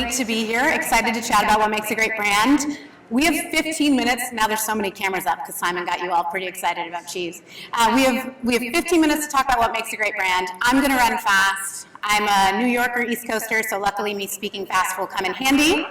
great to be here. Excited to chat about what makes a great brand. We have 15 minutes. Now there's so many cameras up because Simon got you all pretty excited about cheese. We have 15 minutes to talk about what makes a great brand. I'm going to run fast. I'm a New Yorker, East Coaster, so luckily me speaking fast will come in handy.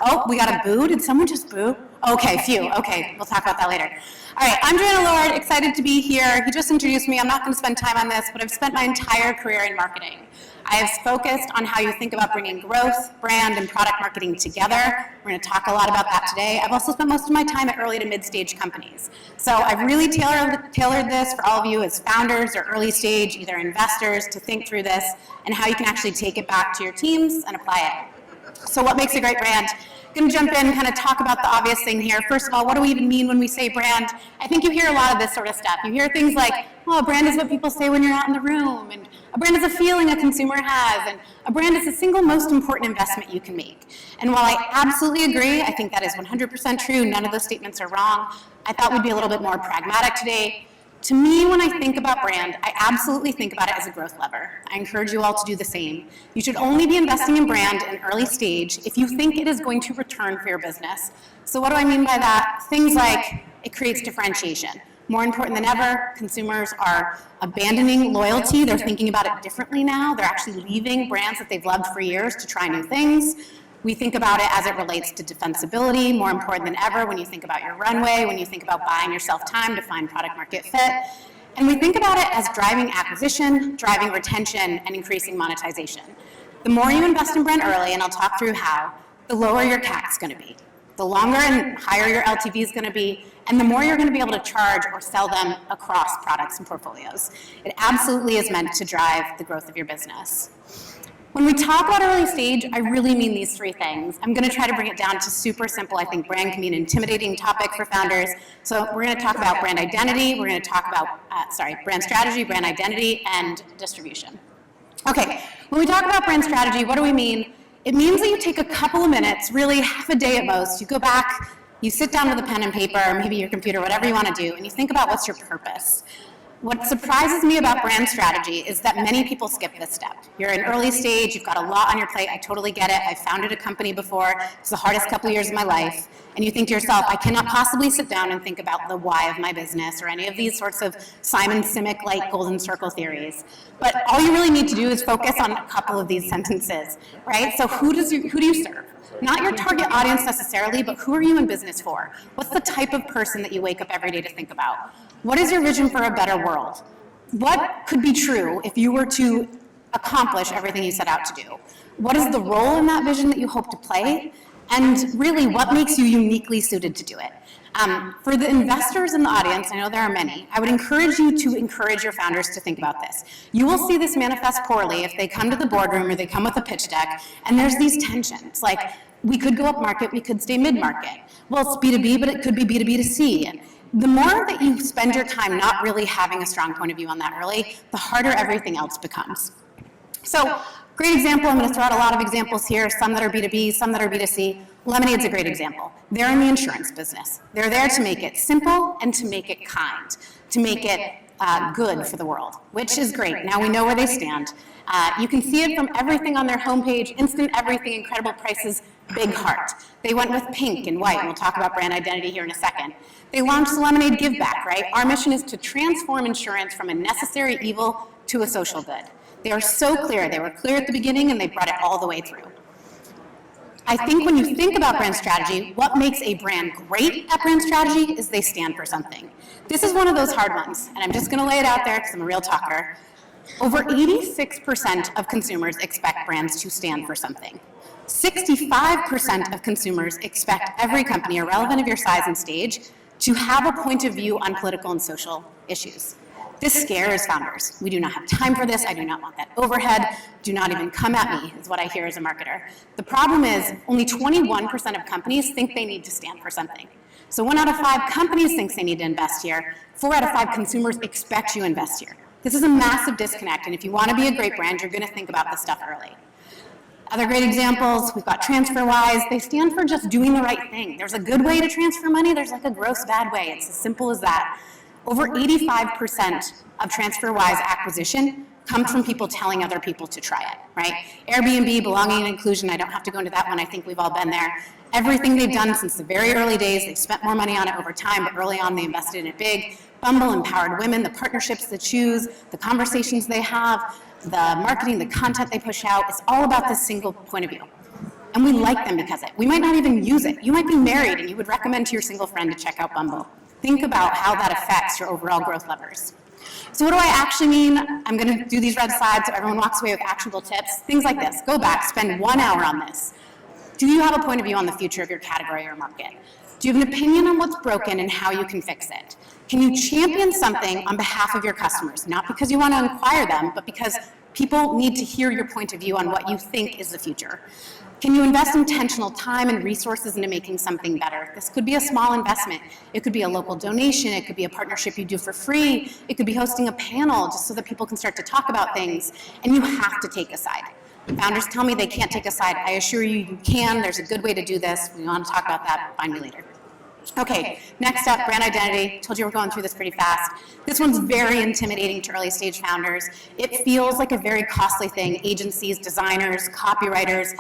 Oh, we got a boo. Did someone just boo? Okay, phew. Okay, we'll talk about that later. All right, I'm Joanna Lord, excited to be here. He just introduced me. I'm not going to spend time on this, but I've spent my entire career in marketing. I have focused on how you think about bringing growth, brand, and product marketing together. We're going to talk a lot about that today. I've also spent most of my time at early to mid-stage companies. So I've really tailored this for all of you as founders or early stage, either investors, to think through this and how you can actually take it back to your teams and apply it. So what makes a great brand? I'm going to jump in and kind of talk about the obvious thing here. First of all, what do we even mean when we say brand? I think you hear a lot of this sort of stuff. You hear things like, oh, a brand is what people say when you're out in the room, and a brand is a feeling a consumer has, and a brand is the single most important investment you can make. And while I absolutely agree, I think that is 100% true, none of those statements are wrong, I thought we'd be a little bit more pragmatic today. To me, when I think about brand, I absolutely think about it as a growth lever. I encourage you all to do the same. You should only be investing in brand in early stage if you think it is going to return for your business. So what do I mean by that? Things like it creates differentiation. More important than ever, consumers are abandoning loyalty. They're thinking about it differently now. They're actually leaving brands that they've loved for years to try new things. We think about it as it relates to defensibility, more important than ever when you think about your runway, when you think about buying yourself time to find product market fit. And we think about it as driving acquisition, driving retention, and increasing monetization. The more you invest in brand early, and I'll talk through how, the lower your CAC is going to be. The longer and higher your LTV is going to be, and the more you're going to be able to charge or sell them across products and portfolios. It absolutely is meant to drive the growth of your business. When we talk about early stage, I really mean these three things. I'm going to try to bring it down to super simple. I think brand can be an intimidating topic for founders. So we're going to talk about brand identity. We're going to talk about, brand strategy, brand identity, and distribution. Okay, when we talk about brand strategy, what do we mean? It means that you take a couple of minutes, really half a day at most, you go back, you sit down with a pen and paper, or maybe your computer, whatever you want to do, and you think about what's your purpose. What surprises me about brand strategy is that many people skip this step. You're in early stage, you've got a lot on your plate, I totally get it. I founded a company before, it's the hardest couple of years of my life, and you think to yourself, I cannot possibly sit down and think about the why of my business or any of these sorts of Simon Sinek-like golden circle theories. But all you really need to do is focus on a couple of these sentences, right? So who do you serve? Not your target audience necessarily, but who are you in business for? What's the type of person that you wake up every day to think about? What is your vision for a better world? What could be true if you were to accomplish everything you set out to do? What is the role in that vision that you hope to play? And really, what makes you uniquely suited to do it? For the investors in the audience, I know there are many, I would encourage you to encourage your founders to think about this. You will see this manifest poorly if they come to the boardroom or they come with a pitch deck, and there's these tensions, like, we could go up market, we could stay mid-market. Well, it's B2B, but it could be B2B to C. And the more that you spend your time not really having a strong point of view on that early, the harder everything else becomes. So, great example, I'm going to throw out a lot of examples here, some that are B2B, some that are B2C. Lemonade's a great example. They're in the insurance business. They're there to make it simple and to make it kind, to make it good for the world, which is great. Now we know where they stand. You can see it from everything on their homepage, instant everything, incredible prices, big heart. They went with pink and white, and we'll talk about brand identity here in a second. They launched the Lemonade Give Back, right? Our mission is to transform insurance from a necessary evil to a social good. They are so clear. They were clear at the beginning, and they brought it all the way through. I think when you think about brand strategy, what makes a brand great at brand strategy is they stand for something. This is one of those hard ones, and I'm just going to lay it out there because I'm a real talker. Over 86% of consumers expect brands to stand for something. 65% of consumers expect every company, irrelevant of your size and stage, to have a point of view on political and social issues. This scares founders. We do not have time for this. I do not want that overhead. Do not even come at me, is what I hear as a marketer. The problem is only 21% of companies think they need to stand for something. So 1 out of 5 companies thinks they need to invest here. 4 out of 5 consumers expect you to invest here. This is a massive disconnect, and if you want to be a great brand, you're going to think about this stuff early. Other great examples, we've got TransferWise. They stand for just doing the right thing. There's a good way to transfer money. There's like a gross bad way. It's as simple as that. Over 85% of TransferWise acquisition comes from people telling other people to try it, right? Airbnb, belonging and inclusion, I don't have to go into that one, I think we've all been there. Everything they've done since the very early days, they've spent more money on it over time, but early on they invested in it big. Bumble empowered women, the partnerships they choose, the conversations they have, the marketing, the content they push out, it's all about this single point of view. And we like them because of it. We might not even use it. You might be married and you would recommend to your single friend to check out Bumble. Think about how that affects your overall growth levers. So what do I actually mean? I'm going to do these red slides so everyone walks away with actionable tips. Things like this. Go back, spend 1 hour on this. Do you have a point of view on the future of your category or market? Do you have an opinion on what's broken and how you can fix it? Can you champion something on behalf of your customers? Not because you want to inquire them, but because people need to hear your point of view on what you think is the future. Can you invest intentional time and resources into making something better? This could be a small investment. It could be a local donation. It could be a partnership you do for free. It could be hosting a panel just so that people can start to talk about things. And you have to take a side. Founders tell me they can't take a side. I assure you, you can. There's a good way to do this. We want to talk about that. Find me later. Okay, next up, brand identity. Told you we're going through this pretty fast. This one's very intimidating to early stage founders. It feels like a very costly thing. Agencies, designers, copywriters,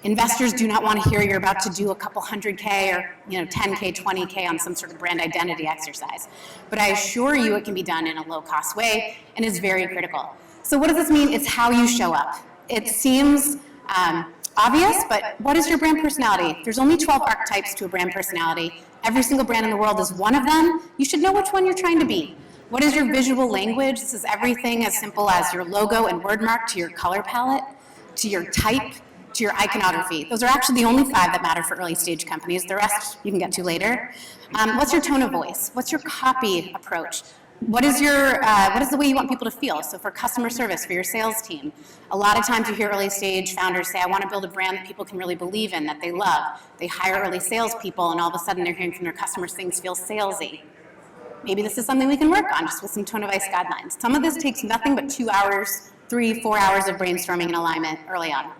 investors do not want to hear you're about to do a couple $100K or 10K, 20K on some sort of brand identity exercise. But I assure you it can be done in a low-cost way and is very critical. So what does this mean? It's how you show up. It seems obvious, but what is your brand personality? There's only 12 archetypes to a brand personality. Every single brand in the world is one of them. You should know which one you're trying to be. What is your visual language? This is everything as simple as your logo and word mark to your color palette, to your type, to your iconography. Those are actually the only 5 that matter for early stage companies. The rest you can get to later. What's your tone of voice? What's your copy approach? What is the way you want people to feel? So for customer service, for your sales team, a lot of times you hear early stage founders say, I want to build a brand that people can really believe in, that they love. They hire early sales people and all of a sudden they're hearing from their customers things feel salesy. Maybe this is something we can work on just with some tone of voice guidelines. Some of this takes nothing but 2 hours, 3, 4 hours of brainstorming and alignment early on.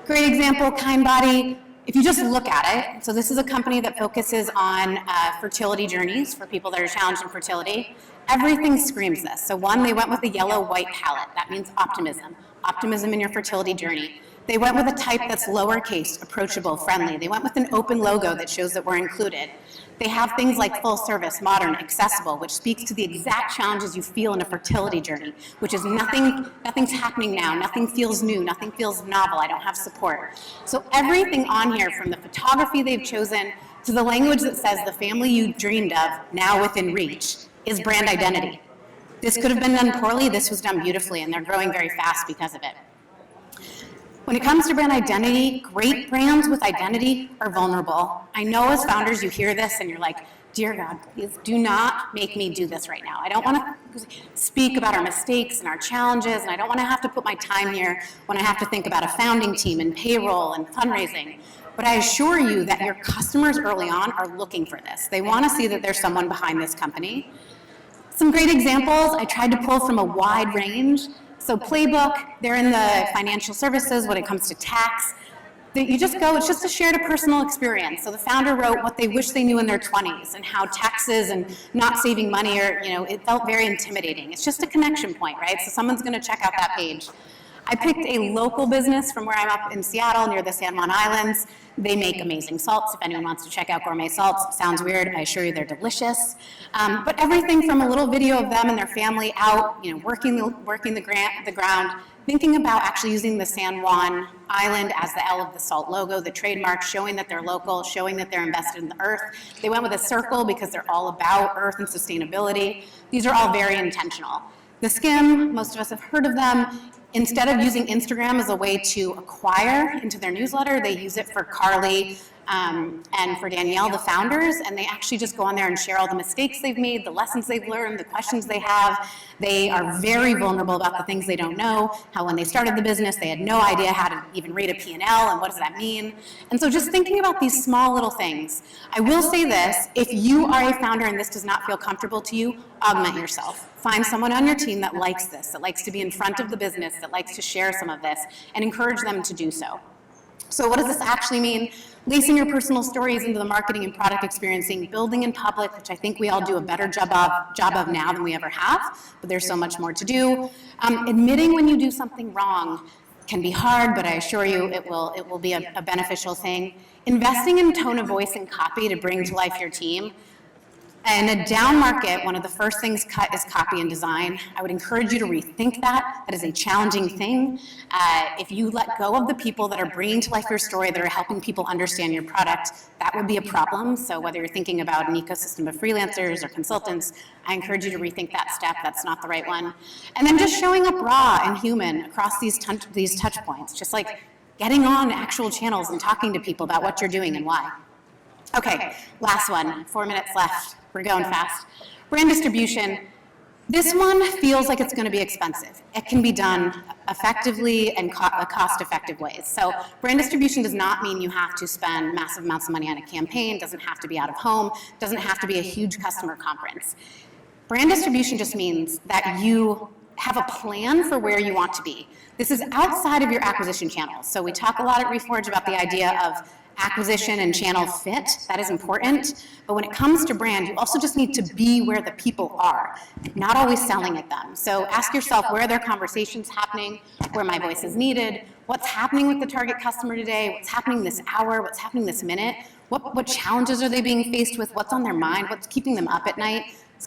Great example, Kindbody. If you just look at it, so this is a company that focuses on fertility journeys for people that are challenged in fertility. Everything screams this. So one, they went with a yellow-white palette. That means optimism. Optimism in your fertility journey. They went with a type that's lowercase, approachable, friendly. They went with an open logo that shows that we're included. They have things like full service, modern, accessible, which speaks to the exact challenges you feel in a fertility journey, which is nothing's happening now, nothing feels new, nothing feels novel, I don't have support. So everything on here, from the photography they've chosen to the language that says the family you dreamed of, now within reach, is brand identity. This could have been done poorly, this was done beautifully, and they're growing very fast because of it. When it comes to brand identity, great brands with identity are vulnerable. I know as founders you hear this and you're like, dear God, please do not make me do this right now. I don't want to speak about our mistakes and our challenges, and I don't want to have to put my time here when I have to think about a founding team and payroll and fundraising. But I assure you that your customers early on are looking for this. They want to see that there's someone behind this company. Some great examples I tried to pull from a wide range. So Playbook, they're in the financial services when it comes to tax. You just go, it's just a shared personal experience. So the founder wrote what they wish they knew in their 20s and how taxes and not saving money are, it felt very intimidating. It's just a connection point, right? So someone's going to check out that page. I picked a local business from where I'm up in Seattle near the San Juan Islands. They make amazing salts. If anyone wants to check out gourmet salts, sounds weird. I assure you they're delicious. But everything from a little video of them and their family out, working the ground, thinking about actually using the San Juan Island as the L of the salt logo, the trademark, showing that they're local, showing that they're invested in the earth. They went with a circle because they're all about earth and sustainability. These are all very intentional. The Skim, most of us have heard of them. Instead of using Instagram as a way to acquire into their newsletter, they use it for Carly and for Danielle, the founders, and they actually just go on there and share all the mistakes they've made, the lessons they've learned, the questions they have. They are very vulnerable about the things they don't know, how when they started the business, they had no idea how to even read a P&L and what does that mean. And so just thinking about these small little things. I will say this, if you are a founder and this does not feel comfortable to you, augment yourself. Find someone on your team that likes this, that likes to be in front of the business, that likes to share some of this, and encourage them to do so. So what does this actually mean? Lacing your personal stories into the marketing and product experiencing, building in public, which I think we all do a better job of now than we ever have, but there's so much more to do. Admitting when you do something wrong can be hard, but I assure you it will be a beneficial thing. Investing in tone of voice and copy to bring to life your team. In a down market, one of the first things cut is copy and design. I would encourage you to rethink that. That is a challenging thing. If you let go of the people that are bringing to life your story, that are helping people understand your product, that would be a problem. So whether you're thinking about an ecosystem of freelancers or consultants, I encourage you to rethink that step. That's not the right one. And then just showing up raw and human across these touch points, just like getting on actual channels and talking to people about what you're doing and why. Okay, last one, 4 minutes left. We're going fast. Brand distribution. This one feels like it's going to be expensive. It can be done effectively and cost-effective ways. So brand distribution does not mean you have to spend massive amounts of money on a campaign, doesn't have to be out of home, doesn't have to be a huge customer conference. Brand distribution just means that you have a plan for where you want to be. This is outside of your acquisition channels. So we talk a lot at Reforge about the idea of acquisition and channel fit. That is important. But when it comes to brand, you also just need to be where the people are, not always selling at them. So ask yourself, where are their conversations happening, where my voice is needed, what's happening with the target customer today, what's happening this hour, what's happening this minute, what challenges are they being faced with, what's on their mind, what's keeping them up at night,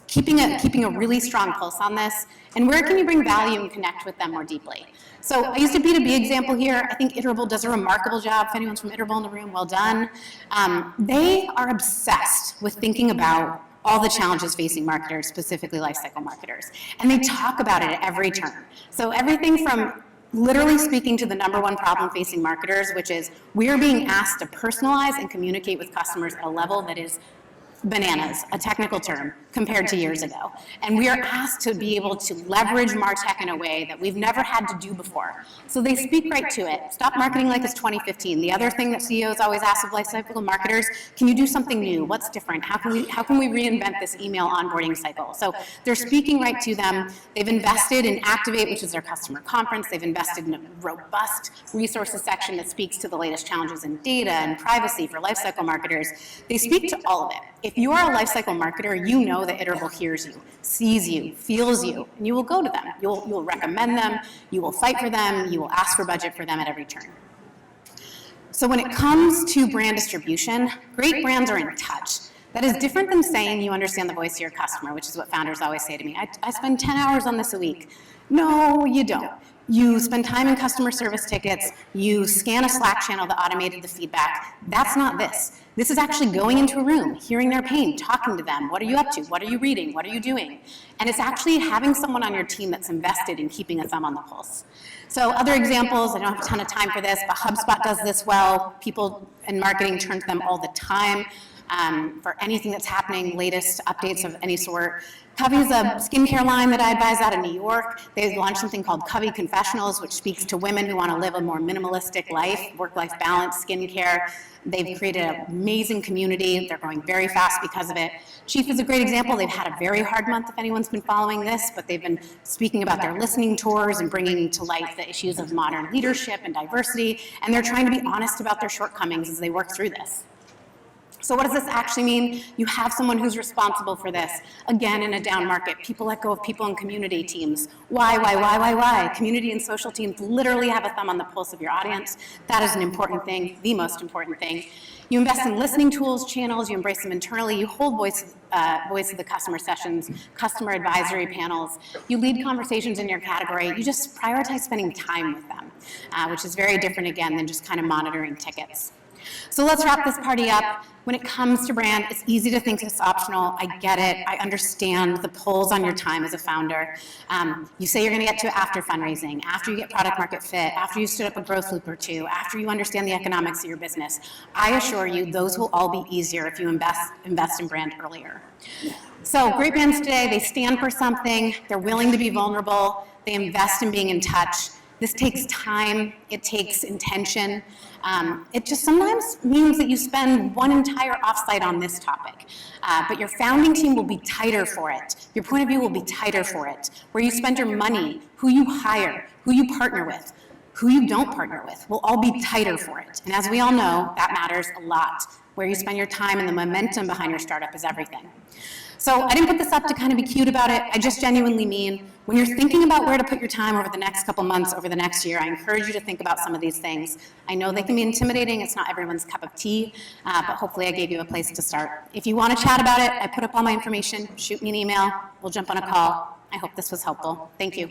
keeping a really strong pulse on this, and where can you bring value and connect with them more deeply. So I used a B2B example here. I think Iterable does a remarkable job. If anyone's from Iterable in the room, well done. They are obsessed with thinking about all the challenges facing marketers, specifically lifecycle marketers. And they talk about it at every turn. So everything from literally speaking to the #1 problem facing marketers, which is we are being asked to personalize and communicate with customers at a level that is bananas, a technical term, compared to years ago. And we are asked to be able to leverage MarTech in a way that we've never had to do before. So they speak right to it. Stop marketing like it's 2015. The other thing that CEOs always ask of lifecycle marketers, can you do something new? What's different? How can we reinvent this email onboarding cycle? So they're speaking right to them. They've invested in Activate, which is their customer conference. They've invested in a robust resources section that speaks to the latest challenges in data and privacy for lifecycle marketers. They speak to all of it. If you are a lifecycle marketer, you know that Iterable hears you, sees you, feels you, and you will go to them. You'll recommend them, you will fight for them, you will ask for budget for them at every turn. So when it comes to brand distribution, great brands are in touch. That is different than saying you understand the voice of your customer, which is what founders always say to me. I spend 10 hours on this a week. No, you don't. You spend time in customer service tickets, you scan a Slack channel that automated the feedback. That's not this. This is actually going into a room, hearing their pain, talking to them. What are you up to? What are you reading? What are you doing? And it's actually having someone on your team that's invested in keeping a thumb on the pulse. So other examples, I don't have a ton of time for this, but HubSpot does this well. People in marketing turn to them all the time for anything that's happening, latest updates of any sort. Covey's a skincare line that I advise out of New York. They've launched something called Covey Confessionals, which speaks to women who want to live a more minimalistic life, work-life balance, skincare. They've created an amazing community. They're growing very fast because of it. Chief is a great example. They've had a very hard month if anyone's been following this, but they've been speaking about their listening tours and bringing to light the issues of modern leadership and diversity, and they're trying to be honest about their shortcomings as they work through this. So what does this actually mean? You have someone who's responsible for this. Again, in a down market, people let go of people in community teams. Why? Community and social teams literally have a thumb on the pulse of your audience. That is an important thing, the most important thing. You invest in listening tools, channels, you embrace them internally, you hold voice of the customer sessions, customer advisory panels, you lead conversations in your category, you just prioritize spending time with them, which is very different again than just kind of monitoring tickets. So let's wrap this party up. When it comes to brand, it's easy to think it's optional. I get it. I understand the pulls on your time as a founder. You say you're going to get to it after fundraising, after you get product market fit, after you stood up a growth loop or two, after you understand the economics of your business. I assure you, those will all be easier if you invest in brand earlier. So great brands today, they stand for something. They're willing to be vulnerable. They invest in being in touch. This takes time. It takes intention. It just sometimes means that you spend one entire offsite on this topic, but your founding team will be tighter for it. Your point of view will be tighter for it. Where you spend your money, who you hire, who you partner with, Who you don't partner with will all be tighter for it. And as we all know, that matters a lot. Where you spend your time and the momentum behind your startup is everything. So I didn't put this up to kind of be cute about it. I just genuinely mean, when you're thinking about where to put your time over the next couple months, over the next year, I encourage you to think about some of these things. I know they can be intimidating. It's not everyone's cup of tea, but hopefully I gave you a place to start. If you want to chat about it, I put up all my information. Shoot me an email. We'll jump on a call. I hope this was helpful. Thank you.